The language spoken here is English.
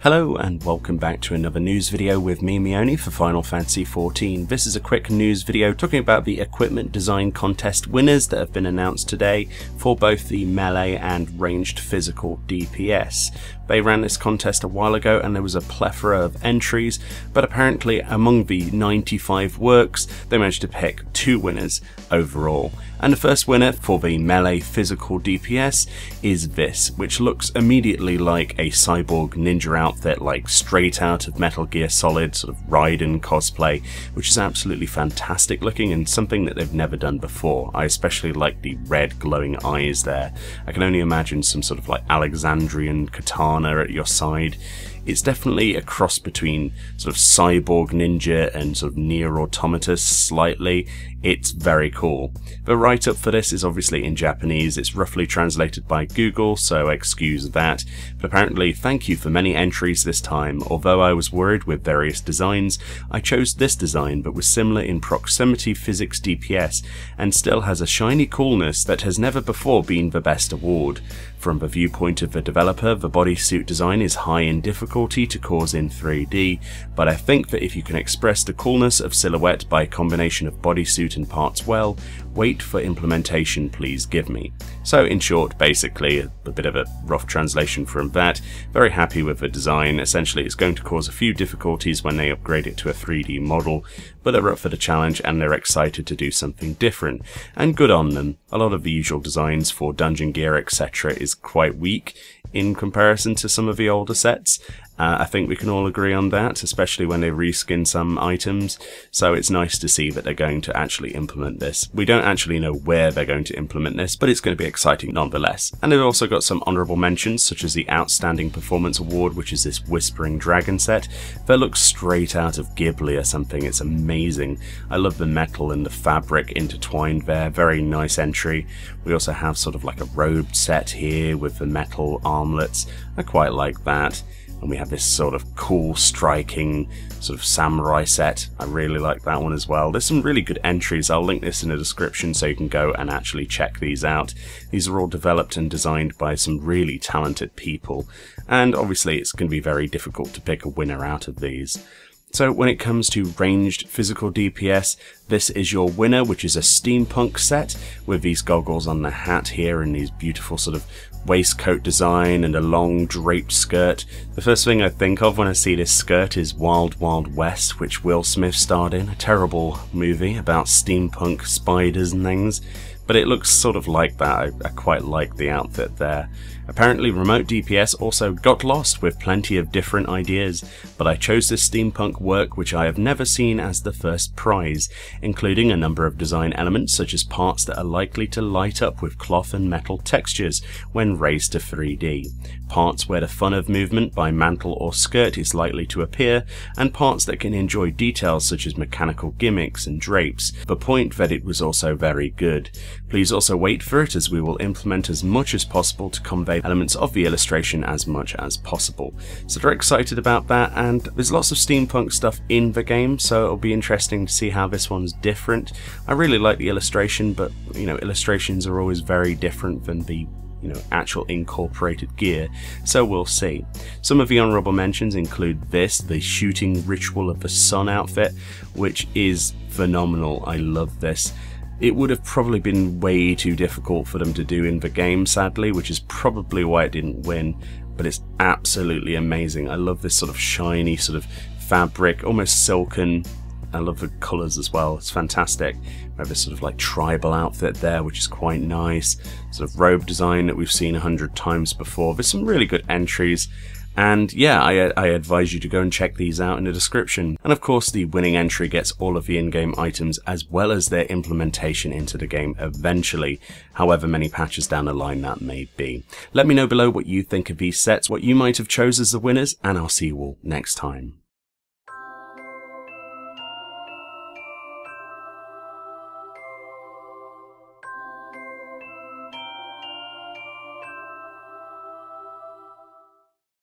Hello and welcome back to another news video with me, Meoni, for Final Fantasy XIV. This is a quick news video talking about the equipment design contest winners that have been announced today for both the melee and ranged physical DPS. They ran this contest a while ago and there was a plethora of entries, but apparently among the 95 works they managed to pick 2 winners overall. And the first winner for the melee physical DPS is this, which looks immediately like a cyborg ninja outfit, like straight out of Metal Gear Solid, sort of Raiden cosplay, which is absolutely fantastic looking and something that they've never done before. I especially like the red glowing eyes there. I can only imagine some sort of like Alexandrian katana at your side. It's definitely a cross between sort of cyborg ninja and sort of Nier Automata slightly. It's very cool. The write-up for this is obviously in Japanese. It's roughly translated by Google, so excuse that. But apparently, thank you for many entries this time. Although I was worried with various designs, I chose this design, but was similar in proximity physics DPS, and still has a shiny coolness that has never before been the best award. From the viewpoint of the developer, the bodysuit design is high in difficulty to cause in 3D, but I think that if you can express the coolness of silhouette by a combination of bodysuit and parts well, wait for implementation please give me. So in short, basically, a bit of a rough translation from that, very happy with the design. Essentially it's going to cause a few difficulties when they upgrade it to a 3D model, but they're up for the challenge and they're excited to do something different, and good on them. A lot of the usual designs for dungeon gear etc. is quite weak in comparison to some of the older sets. I think we can all agree on that, especially when they reskin some items, so it's nice to see that they're going to actually implement this. We don't actually know where they're going to implement this, but it's going to be exciting nonetheless. And they've also got some honourable mentions, such as the Outstanding Performance Award, which is this Whispering Dragon set that looks straight out of Ghibli or something. It's amazing. I love the metal and the fabric intertwined there, very nice entry. We also have sort of like a robe set here with the metal armlets. I quite like that. And we have this sort of cool, striking sort of samurai set. I really like that one as well. There's some really good entries. I'll link this in the description so you can go and actually check these out. These are all developed and designed by some really talented people. And obviously it's going to be very difficult to pick a winner out of these. So when it comes to ranged physical DPS, this is your winner, which is a steampunk set with these goggles on the hat here and these beautiful sort of waistcoat design and a long draped skirt. The first thing I think of when I see this skirt is Wild Wild West, which Will Smith starred in, a terrible movie about steampunk spiders and things. But it looks sort of like that. I quite like the outfit there. Apparently Remote DPS also got lost with plenty of different ideas, but I chose this steampunk work which I have never seen as the first prize, including a number of design elements such as parts that are likely to light up with cloth and metal textures when raised to 3D, parts where the fun of movement by mantle or skirt is likely to appear, and parts that can enjoy details such as mechanical gimmicks and drapes. The point that it was also very good. Please also wait for it, as we will implement as much as possible to convey elements of the illustration as much as possible. So they're excited about that, and there's lots of steampunk stuff in the game, so it'll be interesting to see how this one's different. I really like the illustration, but you know, illustrations are always very different than the actual incorporated gear, so we'll see. Some of the honourable mentions include this, the Shooting Ritual of the Sun outfit, which is phenomenal. I love this. It would have probably been way too difficult for them to do in the game, sadly, which is probably why it didn't win, but it's absolutely amazing. I love this sort of shiny sort of fabric, almost silken. I love the colours as well, it's fantastic. We have this sort of like tribal outfit there, which is quite nice. Sort of robe design that we've seen 100 times before. There's some really good entries. And yeah, I advise you to go and check these out in the description. And of course, the winning entry gets all of the in-game items as well as their implementation into the game eventually, however many patches down the line that may be. Let me know below what you think of these sets, what you might have chose as the winners, and I'll see you all next time.